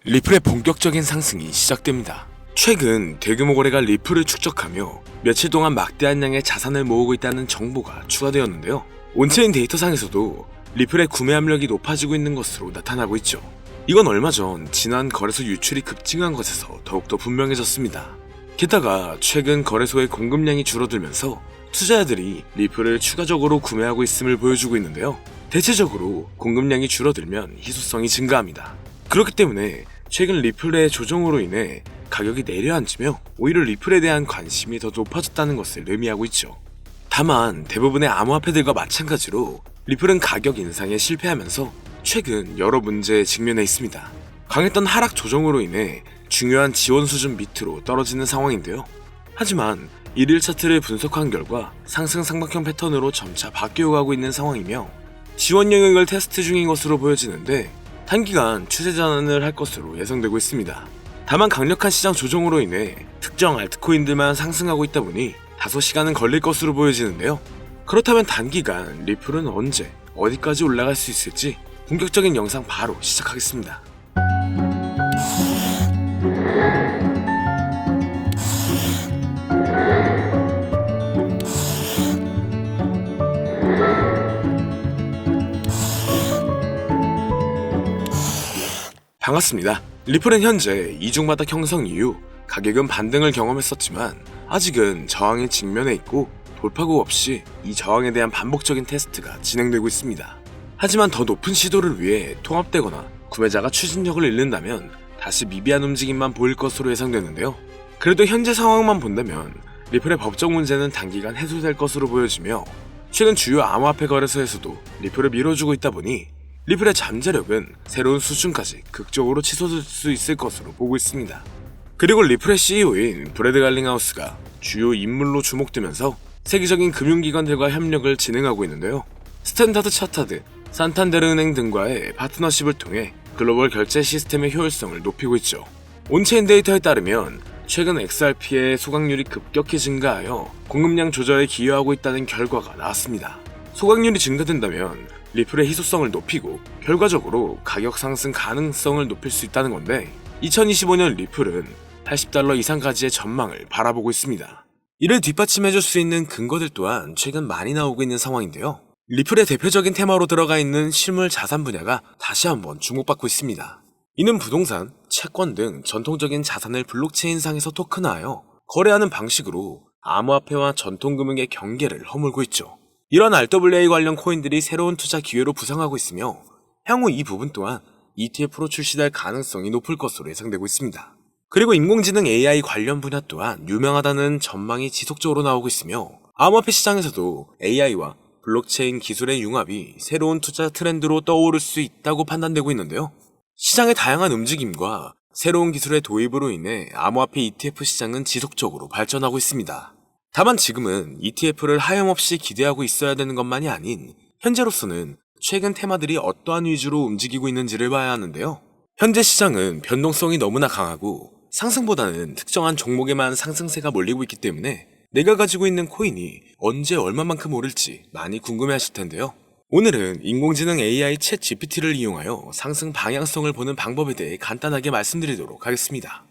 리플의 본격적인 상승이 시작됩니다. 최근 대규모 거래가 리플을 축적하며 며칠 동안 막대한 양의 자산을 모으고 있다는 정보가 추가되었는데요. 온체인 데이터상에서도 리플의 구매 압력이 높아지고 있는 것으로 나타나고 있죠. 이건 얼마 전 지난 거래소 유출이 급증한 것에서 더욱더 분명해졌습니다. 게다가 최근 거래소의 공급량이 줄어들면서 투자자들이 리플을 추가적으로 구매하고 있음을 보여주고 있는데요. 대체적으로 공급량이 줄어들면 희소성이 증가합니다. 그렇기 때문에 최근 리플의 조정으로 인해 가격이 내려앉으며 오히려 리플에 대한 관심이 더 높아졌다는 것을 의미하고 있죠. 다만 대부분의 암호화폐들과 마찬가지로 리플은 가격 인상에 실패하면서 최근 여러 문제에 직면해 있습니다. 강했던 하락 조정으로 인해 중요한 지원 수준 밑으로 떨어지는 상황인데요. 하지만 일일 차트를 분석한 결과 상승 상박형 패턴으로 점차 바뀌어가고 있는 상황이며 지원 영역을 테스트 중인 것으로 보여지는데 단기간 추세 전환을 할 것으로 예상되고 있습니다. 다만 강력한 시장 조정으로 인해 특정 알트코인들만 상승하고 있다 보니 다소 시간은 걸릴 것으로 보여지는데요. 그렇다면 단기간 리플은 언제 어디까지 올라갈 수 있을지 본격적인 영상 바로 시작하겠습니다. 반갑습니다. 리플은 현재 이중바닥 형성 이후 가격은 반등을 경험했었지만 아직은 저항에 직면해 있고 돌파구 없이 이 저항에 대한 반복적인 테스트가 진행되고 있습니다. 하지만 더 높은 시도를 위해 통합되거나 구매자가 추진력을 잃는다면 다시 미비한 움직임만 보일 것으로 예상되는데요. 그래도 현재 상황만 본다면 리플의 법적 문제는 단기간 해소될 것으로 보여지며 최근 주요 암호화폐 거래소에서도 리플을 밀어주고 있다 보니 리플의 잠재력은 새로운 수준까지 극적으로 치솟을 수 있을 것으로 보고 있습니다. 그리고 리플의 CEO인 브래드 갈링하우스가 주요 인물로 주목되면서 세계적인 금융기관들과 협력을 진행하고 있는데요. 스탠다드 차타드, 산탄데르 은행 등과의 파트너십을 통해 글로벌 결제 시스템의 효율성을 높이고 있죠. 온체인 데이터에 따르면 최근 XRP의 소각률이 급격히 증가하여 공급량 조절에 기여하고 있다는 결과가 나왔습니다. 소각률이 증가된다면 리플의 희소성을 높이고 결과적으로 가격 상승 가능성을 높일 수 있다는 건데 2025년 리플은 $80 이상까지의 전망을 바라보고 있습니다. 이를 뒷받침해줄 수 있는 근거들 또한 최근 많이 나오고 있는 상황인데요. 리플의 대표적인 테마로 들어가 있는 실물 자산 분야가 다시 한번 주목받고 있습니다. 이는 부동산, 채권 등 전통적인 자산을 블록체인상에서 토큰화하여 거래하는 방식으로 암호화폐와 전통금융의 경계를 허물고 있죠. 이런 RWA 관련 코인들이 새로운 투자 기회로 부상하고 있으며 향후 이 부분 또한 ETF로 출시될 가능성이 높을 것으로 예상되고 있습니다. 그리고 인공지능 AI 관련 분야 또한 유명하다는 전망이 지속적으로 나오고 있으며 암호화폐 시장에서도 AI와 블록체인 기술의 융합이 새로운 투자 트렌드로 떠오를 수 있다고 판단되고 있는데요. 시장의 다양한 움직임과 새로운 기술의 도입으로 인해 암호화폐 ETF 시장은 지속적으로 발전하고 있습니다. 다만 지금은 ETF를 하염없이 기대하고 있어야 되는 것만이 아닌 현재로서는 최근 테마들이 어떠한 위주로 움직이고 있는지를 봐야 하는데요. 현재 시장은 변동성이 너무나 강하고 상승보다는 특정한 종목에만 상승세가 몰리고 있기 때문에 내가 가지고 있는 코인이 언제 얼마만큼 오를지 많이 궁금해하실 텐데요. 오늘은 인공지능 AI 챗 GPT를 이용하여 상승 방향성을 보는 방법에 대해 간단하게 말씀드리도록 하겠습니다.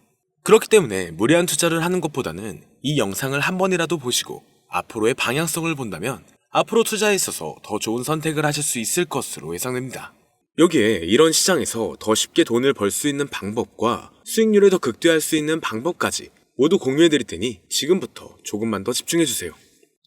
그렇기 때문에 무리한 투자를 하는 것보다는 이 영상을 한 번이라도 보시고 앞으로의 방향성을 본다면 앞으로 투자에 있어서 더 좋은 선택을 하실 수 있을 것으로 예상됩니다. 여기에 이런 시장에서 더 쉽게 돈을 벌 수 있는 방법과 수익률을 더 극대화할 수 있는 방법까지 모두 공유해드릴 테니 지금부터 조금만 더 집중해주세요.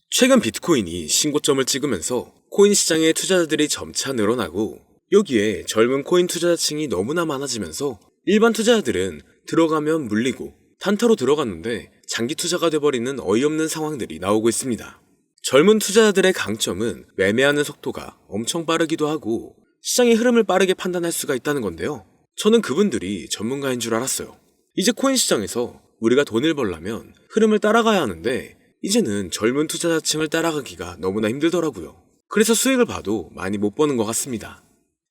최근 비트코인이 신고점을 찍으면서 코인 시장의 투자자들이 점차 늘어나고 여기에 젊은 코인 투자자층이 너무나 많아지면서 일반 투자자들은 들어가면 물리고 단타로 들어갔는데 장기 투자가 돼버리는 어이없는 상황들이 나오고 있습니다. 젊은 투자자들의 강점은 매매하는 속도가 엄청 빠르기도 하고 시장의 흐름을 빠르게 판단할 수가 있다는 건데요. 저는 그분들이 전문가인 줄 알았어요. 이제 코인 시장에서 우리가 돈을 벌려면 흐름을 따라가야 하는데 이제는 젊은 투자자층을 따라가기가 너무나 힘들더라고요. 그래서 수익을 봐도 많이 못 버는 것 같습니다.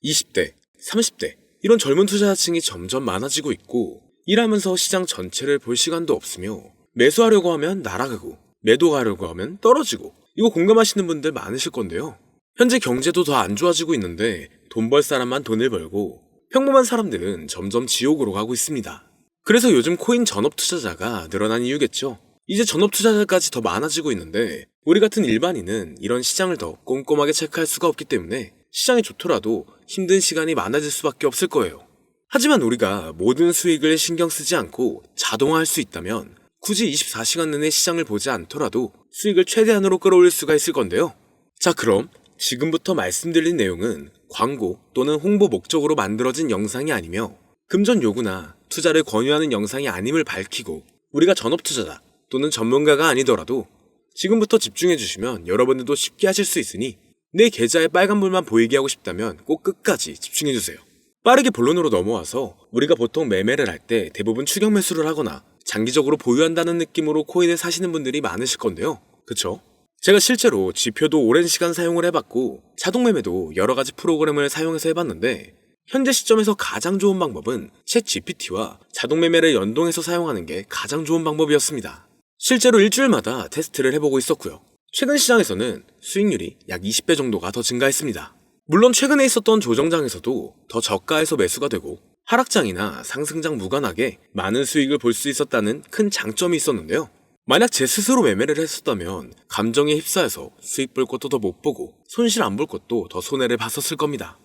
20대, 30대 이런 젊은 투자자층이 점점 많아지고 있고 일하면서 시장 전체를 볼 시간도 없으며 매수하려고 하면 날아가고 매도하려고 하면 떨어지고 이거 공감하시는 분들 많으실 건데요. 현재 경제도 더 안 좋아지고 있는데 돈 벌 사람만 돈을 벌고 평범한 사람들은 점점 지옥으로 가고 있습니다. 그래서 요즘 코인 전업 투자자가 늘어난 이유겠죠. 이제 전업 투자자까지 더 많아지고 있는데 우리 같은 일반인은 이런 시장을 더 꼼꼼하게 체크할 수가 없기 때문에 시장이 좋더라도 힘든 시간이 많아질 수밖에 없을 거예요. 하지만 우리가 모든 수익을 신경 쓰지 않고 자동화할 수 있다면 굳이 24시간 내내 시장을 보지 않더라도 수익을 최대한으로 끌어올릴 수가 있을 건데요. 자, 그럼 지금부터 말씀드린 내용은 광고 또는 홍보 목적으로 만들어진 영상이 아니며 금전 요구나 투자를 권유하는 영상이 아님을 밝히고 우리가 전업 투자자 또는 전문가가 아니더라도 지금부터 집중해 주시면 여러분들도 쉽게 하실 수 있으니 내 계좌에 빨간불만 보이게 하고 싶다면 꼭 끝까지 집중해 주세요. 빠르게 본론으로 넘어와서 우리가 보통 매매를 할 때 대부분 추격 매수를 하거나 장기적으로 보유한다는 느낌으로 코인을 사시는 분들이 많으실 건데요. 그쵸? 제가 실제로 지표도 오랜 시간 사용을 해봤고 자동 매매도 여러 가지 프로그램을 사용해서 해봤는데 현재 시점에서 가장 좋은 방법은 챗 GPT와 자동 매매를 연동해서 사용하는 게 가장 좋은 방법이었습니다. 실제로 일주일마다 테스트를 해보고 있었고요. 최근 시장에서는 수익률이 약 20배 정도가 더 증가했습니다. 물론 최근에 있었던 조정장에서도 더 저가에서 매수가 되고 하락장이나 상승장 무관하게 많은 수익을 볼 수 있었다는 큰 장점이 있었는데요. 만약 제 스스로 매매를 했었다면 감정에 휩싸여서 수익 볼 것도 더 못 보고 손실 안 볼 것도 더 손해를 봤었을 겁니다.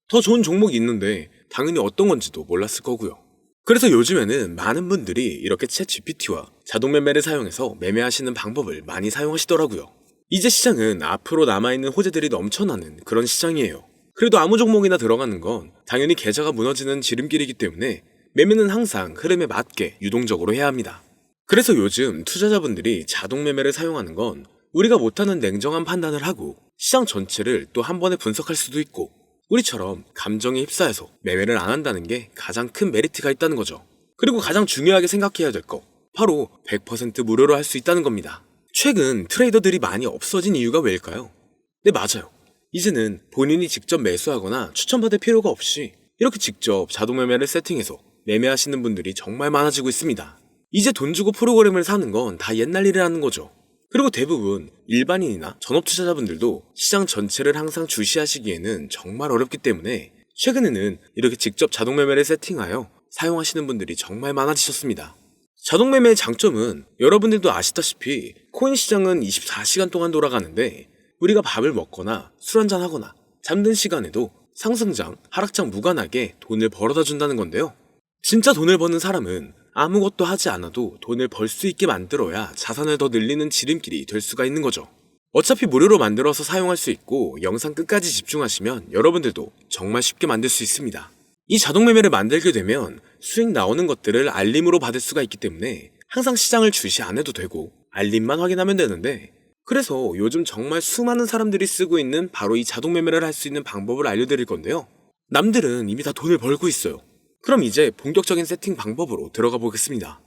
더 좋은 종목이 있는데 당연히 어떤 건지도 몰랐을 거고요. 그래서 요즘에는 많은 분들이 이렇게 챗 GPT와 자동 매매를 사용해서 매매하시는 방법을 많이 사용하시더라고요. 이제 시장은 앞으로 남아있는 호재들이 넘쳐나는 그런 시장이에요. 그래도 아무 종목이나 들어가는 건 당연히 계좌가 무너지는 지름길이기 때문에 매매는 항상 흐름에 맞게 유동적으로 해야 합니다. 그래서 요즘 투자자분들이 자동 매매를 사용하는 건 우리가 못하는 냉정한 판단을 하고 시장 전체를 또 한 번에 분석할 수도 있고 우리처럼 감정에 휩싸여서 매매를 안 한다는 게 가장 큰 메리트가 있다는 거죠. 그리고 가장 중요하게 생각해야 될 거 바로 100% 무료로 할 수 있다는 겁니다. 최근 트레이더들이 많이 없어진 이유가 왜일까요? 네, 맞아요. 이제는 본인이 직접 매수하거나 추천받을 필요가 없이 이렇게 직접 자동 매매를 세팅해서 매매하시는 분들이 정말 많아지고 있습니다. 이제 돈 주고 프로그램을 사는 건 다 옛날 일이라는 거죠. 그리고 대부분 일반인이나 전업 투자자분들도 시장 전체를 항상 주시하시기에는 정말 어렵기 때문에 최근에는 이렇게 직접 자동 매매를 세팅하여 사용하시는 분들이 정말 많아지셨습니다. 자동 매매의 장점은 여러분들도 아시다시피 코인 시장은 24시간 동안 돌아가는데 우리가 밥을 먹거나 술 한잔 하거나 잠든 시간에도 상승장, 하락장 무관하게 돈을 벌어다 준다는 건데요. 진짜 돈을 버는 사람은 아무것도 하지 않아도 돈을 벌 수 있게 만들어야 자산을 더 늘리는 지름길이 될 수가 있는 거죠. 어차피 무료로 만들어서 사용할 수 있고 영상 끝까지 집중하시면 여러분들도 정말 쉽게 만들 수 있습니다. 이 자동 매매를 만들게 되면 수익 나오는 것들을 알림으로 받을 수가 있기 때문에 항상 시장을 주시 안 해도 되고 알림만 확인하면 되는데 그래서 요즘 정말 수많은 사람들이 쓰고 있는 바로 이 자동 매매를 할 수 있는 방법을 알려드릴 건데요. 남들은 이미 다 돈을 벌고 있어요. 그럼 이제 본격적인 세팅 방법으로 들어가 보겠습니다.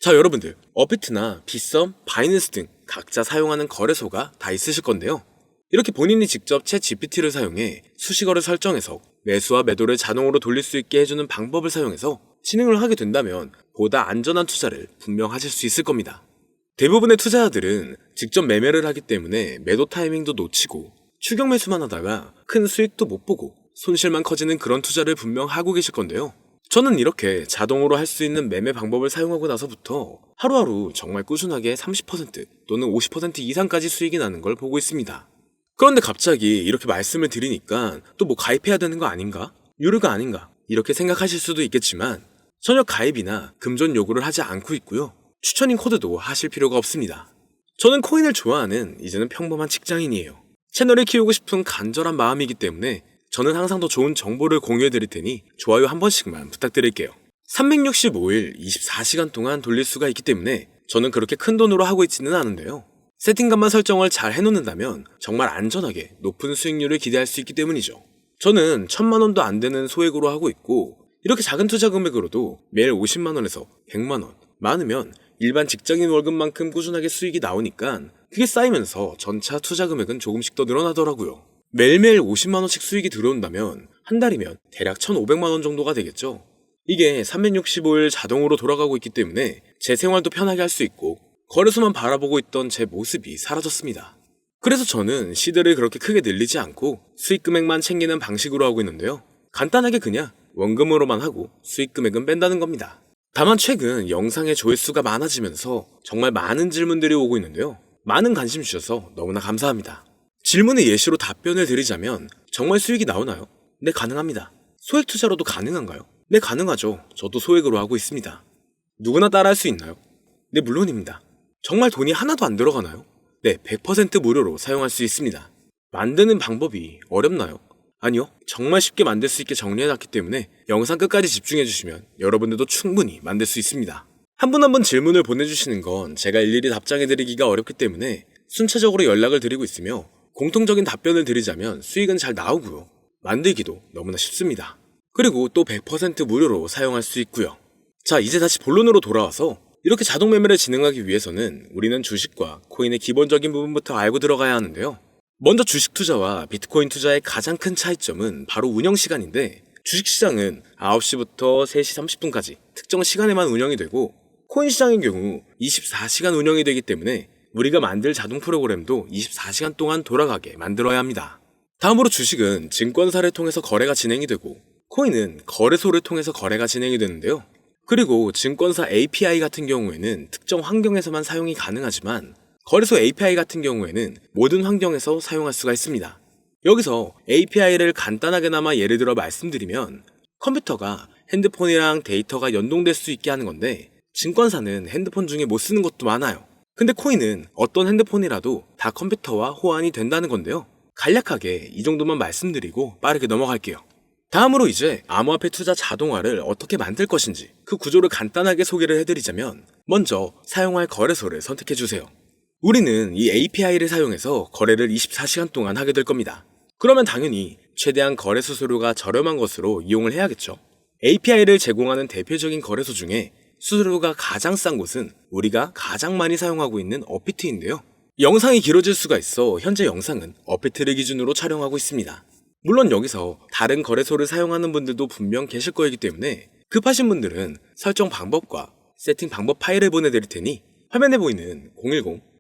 자, 여러분들 업비트나 빗썸, 바이낸스 등 각자 사용하는 거래소가 다 있으실 건데요. 이렇게 본인이 직접 챗 GPT를 사용해 수식어를 설정해서 매수와 매도를 자동으로 돌릴 수 있게 해주는 방법을 사용해서 진행을 하게 된다면 보다 안전한 투자를 분명 하실 수 있을 겁니다. 대부분의 투자자들은 직접 매매를 하기 때문에 매도 타이밍도 놓치고 추격 매수만 하다가 큰 수익도 못 보고 손실만 커지는 그런 투자를 분명 하고 계실 건데요. 저는 이렇게 자동으로 할 수 있는 매매 방법을 사용하고 나서부터 하루하루 정말 꾸준하게 30% 또는 50% 이상까지 수익이 나는 걸 보고 있습니다. 그런데 갑자기 이렇게 말씀을 드리니까 또 뭐 가입해야 되는 거 아닌가? 유료가 아닌가? 이렇게 생각하실 수도 있겠지만 전혀 가입이나 금전 요구를 하지 않고 있고요. 추천인 코드도 하실 필요가 없습니다. 저는 코인을 좋아하는 이제는 평범한 직장인이에요. 채널을 키우고 싶은 간절한 마음이기 때문에 저는 항상 더 좋은 정보를 공유해 드릴 테니 좋아요 한 번씩만 부탁드릴게요. 365일 24시간 동안 돌릴 수가 있기 때문에 저는 그렇게 큰 돈으로 하고 있지는 않은데요. 세팅값만 설정을 잘 해놓는다면 정말 안전하게 높은 수익률을 기대할 수 있기 때문이죠. 저는 1000만 원도 안 되는 소액으로 하고 있고 이렇게 작은 투자 금액으로도 매일 50만 원에서 100만 원, 많으면 일반 직장인 월급만큼 꾸준하게 수익이 나오니까 그게 쌓이면서 전차 투자 금액은 조금씩 더 늘어나더라고요. 매일매일 50만원씩 수익이 들어온다면 한 달이면 대략 1,500만원 정도가 되겠죠. 이게 365일 자동으로 돌아가고 있기 때문에 제 생활도 편하게 할 수 있고 거래소만 바라보고 있던 제 모습이 사라졌습니다. 그래서 저는 시드를 그렇게 크게 늘리지 않고 수익 금액만 챙기는 방식으로 하고 있는데요. 간단하게 그냥 원금으로만 하고 수익 금액은 뺀다는 겁니다. 다만 최근 영상의 조회수가 많아지면서 정말 많은 질문들이 오고 있는데요. 많은 관심 주셔서 너무나 감사합니다. 질문의 예시로 답변을 드리자면 정말 수익이 나오나요? 네, 가능합니다. 소액 투자로도 가능한가요? 네, 가능하죠. 저도 소액으로 하고 있습니다. 누구나 따라할 수 있나요? 네, 물론입니다. 정말 돈이 하나도 안 들어가나요? 네, 100% 무료로 사용할 수 있습니다. 만드는 방법이 어렵나요? 아니요, 정말 쉽게 만들 수 있게 정리해놨기 때문에 영상 끝까지 집중해주시면 여러분들도 충분히 만들 수 있습니다. 한 분 한 분 질문을 보내주시는 건 제가 일일이 답장해드리기가 어렵기 때문에 순차적으로 연락을 드리고 있으며 공통적인 답변을 드리자면 수익은 잘 나오고요. 만들기도 너무나 쉽습니다. 그리고 또 100% 무료로 사용할 수 있고요. 자, 이제 다시 본론으로 돌아와서 이렇게 자동 매매를 진행하기 위해서는 우리는 주식과 코인의 기본적인 부분부터 알고 들어가야 하는데요. 먼저 주식 투자와 비트코인 투자의 가장 큰 차이점은 바로 운영 시간인데, 주식시장은 9시부터 3시 30분까지 특정 시간에만 운영이 되고, 코인 시장의 경우 24시간 운영이 되기 때문에 우리가 만들 자동 프로그램도 24시간 동안 돌아가게 만들어야 합니다. 다음으로 주식은 증권사를 통해서 거래가 진행이 되고, 코인은 거래소를 통해서 거래가 진행이 되는데요. 그리고 증권사 API 같은 경우에는 특정 환경에서만 사용이 가능하지만, 거래소 API 같은 경우에는 모든 환경에서 사용할 수가 있습니다. 여기서 API를 간단하게나마 예를 들어 말씀드리면, 컴퓨터가 핸드폰이랑 데이터가 연동될 수 있게 하는 건데, 증권사는 핸드폰 중에 못 쓰는 것도 많아요. 근데 코인은 어떤 핸드폰이라도 다 컴퓨터와 호환이 된다는 건데요. 간략하게 이 정도만 말씀드리고 빠르게 넘어갈게요. 다음으로 이제 암호화폐 투자 자동화를 어떻게 만들 것인지 그 구조를 간단하게 소개를 해드리자면, 먼저 사용할 거래소를 선택해주세요. 우리는 이 API를 사용해서 거래를 24시간 동안 하게 될 겁니다. 그러면 당연히 최대한 거래 수수료가 저렴한 것으로 이용을 해야겠죠. API를 제공하는 대표적인 거래소 중에 수수료가 가장 싼 곳은 우리가 가장 많이 사용하고 있는 업비트인데요. 영상이 길어질 수가 있어 현재 영상은 업비트를 기준으로 촬영하고 있습니다. 물론 여기서 다른 거래소를 사용하는 분들도 분명 계실 거이기 때문에 급하신 분들은 설정 방법과 세팅 방법 파일을 보내드릴 테니 화면에 보이는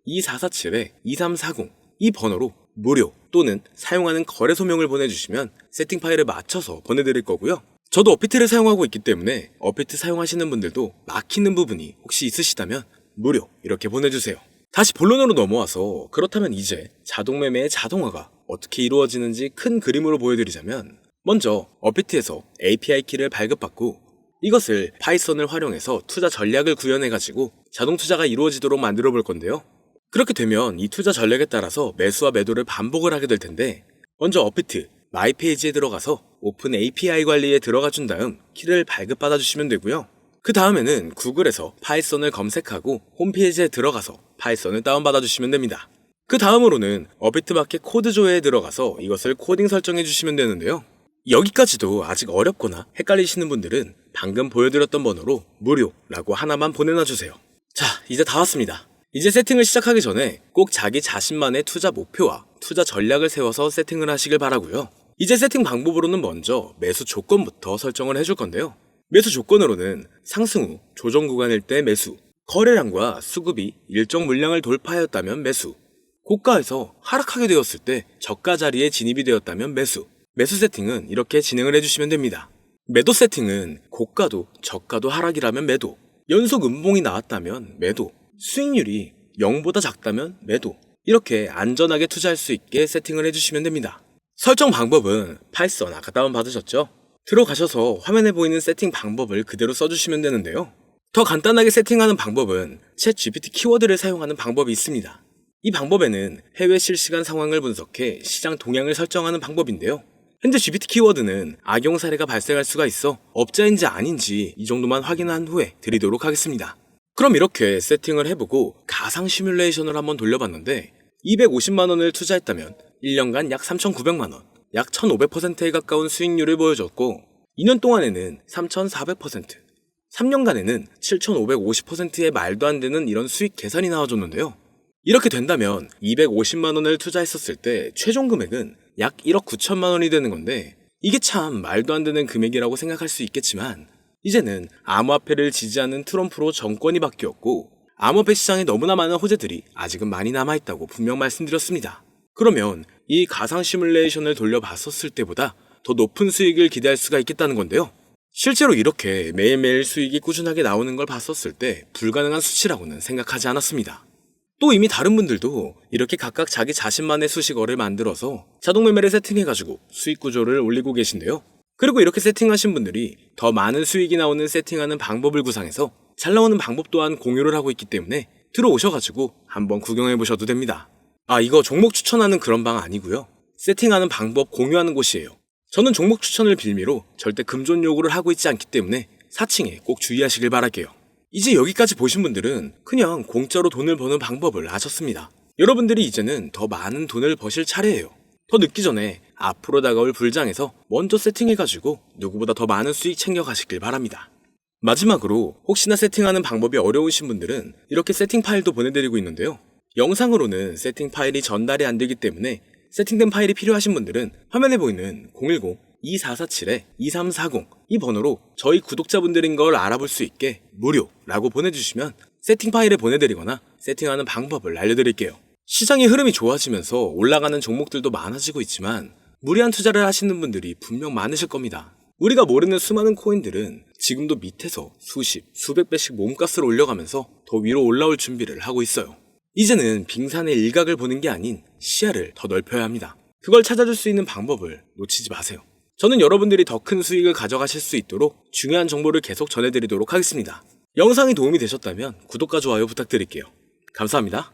010-2447-2340 이 번호로 무료 또는 사용하는 거래소명을 보내주시면 세팅 파일을 맞춰서 보내드릴 거고요. 저도 업비트를 사용하고 있기 때문에 업비트 사용하시는 분들도 막히는 부분이 혹시 있으시다면 무료 이렇게 보내주세요. 다시 본론으로 넘어와서, 그렇다면 이제 자동매매의 자동화가 어떻게 이루어지는지 큰 그림으로 보여드리자면, 먼저 업비트에서 API 키를 발급받고 이것을 파이썬을 활용해서 투자 전략을 구현해가지고 자동 투자가 이루어지도록 만들어 볼 건데요. 그렇게 되면 이 투자 전략에 따라서 매수와 매도를 반복을 하게 될 텐데, 먼저 업비트 마이 페이지에 들어가서 오픈 API 관리에 들어가 준 다음 키를 발급받아 주시면 되고요. 그 다음에는 구글에서 파이썬을 검색하고 홈페이지에 들어가서 파이썬을 다운받아 주시면 됩니다. 그 다음으로는 업비트 마켓 코드 조회에 들어가서 이것을 코딩 설정해 주시면 되는데요. 여기까지도 아직 어렵거나 헷갈리시는 분들은 방금 보여드렸던 번호로 무료라고 하나만 보내놔 주세요. 자, 이제 다 왔습니다. 이제 세팅을 시작하기 전에 꼭 자기 자신만의 투자 목표와 투자 전략을 세워서 세팅을 하시길 바라고요. 이제 세팅 방법으로는 먼저 매수 조건부터 설정을 해줄 건데요. 매수 조건으로는 상승 후 조정 구간일 때 매수, 거래량과 수급이 일정 물량을 돌파하였다면 매수, 고가에서 하락하게 되었을 때 저가 자리에 진입이 되었다면 매수. 매수 세팅은 이렇게 진행을 해주시면 됩니다. 매도 세팅은 고가도 저가도 하락이라면 매도, 연속 음봉이 나왔다면 매도, 수익률이 0보다 작다면 매도, 이렇게 안전하게 투자할 수 있게 세팅을 해주시면 됩니다. 설정 방법은 파이썬 아까 다운받으셨죠? 들어가셔서 화면에 보이는 세팅 방법을 그대로 써주시면 되는데요. 더 간단하게 세팅하는 방법은 챗 GPT 키워드를 사용하는 방법이 있습니다. 이 방법에는 해외 실시간 상황을 분석해 시장 동향을 설정하는 방법인데요. 현재 GPT 키워드는 악용 사례가 발생할 수가 있어 업자인지 아닌지 이 정도만 확인한 후에 드리도록 하겠습니다. 그럼 이렇게 세팅을 해보고 가상 시뮬레이션을 한번 돌려봤는데, 250만원을 투자했다면 1년간 약 3,900만원, 약 1,500%에 가까운 수익률을 보여줬고, 2년 동안에는 3,400%, 3년간에는 7,550%의 말도 안 되는 이런 수익 계산이 나와줬는데요. 이렇게 된다면 250만원을 투자했었을 때 최종 금액은 약 1억 9천만 원이 되는 건데, 이게 참 말도 안 되는 금액이라고 생각할 수 있겠지만, 이제는 암호화폐를 지지하는 트럼프로 정권이 바뀌었고 암호화폐 시장에 너무나 많은 호재들이 아직은 많이 남아있다고 분명 말씀드렸습니다. 그러면 이 가상 시뮬레이션을 돌려봤었을 때보다 더 높은 수익을 기대할 수가 있겠다는 건데요. 실제로 이렇게 매일매일 수익이 꾸준하게 나오는 걸 봤었을 때 불가능한 수치라고는 생각하지 않았습니다. 또 이미 다른 분들도 이렇게 각각 자기 자신만의 수식어를 만들어서 자동 매매를 세팅해가지고 수익 구조를 올리고 계신데요. 그리고 이렇게 세팅하신 분들이 더 많은 수익이 나오는 세팅하는 방법을 구상해서 잘 나오는 방법 또한 공유를 하고 있기 때문에 들어오셔가지고 한번 구경해보셔도 됩니다. 이거 종목 추천하는 그런 방 아니고요. 세팅하는 방법 공유하는 곳이에요. 저는 종목 추천을 빌미로 절대 금존 요구를 하고 있지 않기 때문에 사칭에 꼭 주의하시길 바랄게요. 이제 여기까지 보신 분들은 그냥 공짜로 돈을 버는 방법을 아셨습니다. 여러분들이 이제는 더 많은 돈을 버실 차례예요. 더 늦기 전에 앞으로 다가올 불장에서 먼저 세팅해가지고 누구보다 더 많은 수익 챙겨가시길 바랍니다. 마지막으로 혹시나 세팅하는 방법이 어려우신 분들은 이렇게 세팅 파일도 보내드리고 있는데요. 영상으로는 세팅 파일이 전달이 안 되기 때문에 세팅된 파일이 필요하신 분들은 화면에 보이는 010-2447-2340 이 번호로 저희 구독자분들인 걸 알아볼 수 있게 무료라고 보내주시면 세팅 파일을 보내드리거나 세팅하는 방법을 알려드릴게요. 시장의 흐름이 좋아지면서 올라가는 종목들도 많아지고 있지만 무리한 투자를 하시는 분들이 분명 많으실 겁니다. 우리가 모르는 수많은 코인들은 지금도 밑에서 수십, 수백 배씩 몸값을 올려가면서 더 위로 올라올 준비를 하고 있어요. 이제는 빙산의 일각을 보는 게 아닌 시야를 더 넓혀야 합니다. 그걸 찾아줄 수 있는 방법을 놓치지 마세요. 저는 여러분들이 더 큰 수익을 가져가실 수 있도록 중요한 정보를 계속 전해드리도록 하겠습니다. 영상이 도움이 되셨다면 구독과 좋아요 부탁드릴게요. 감사합니다.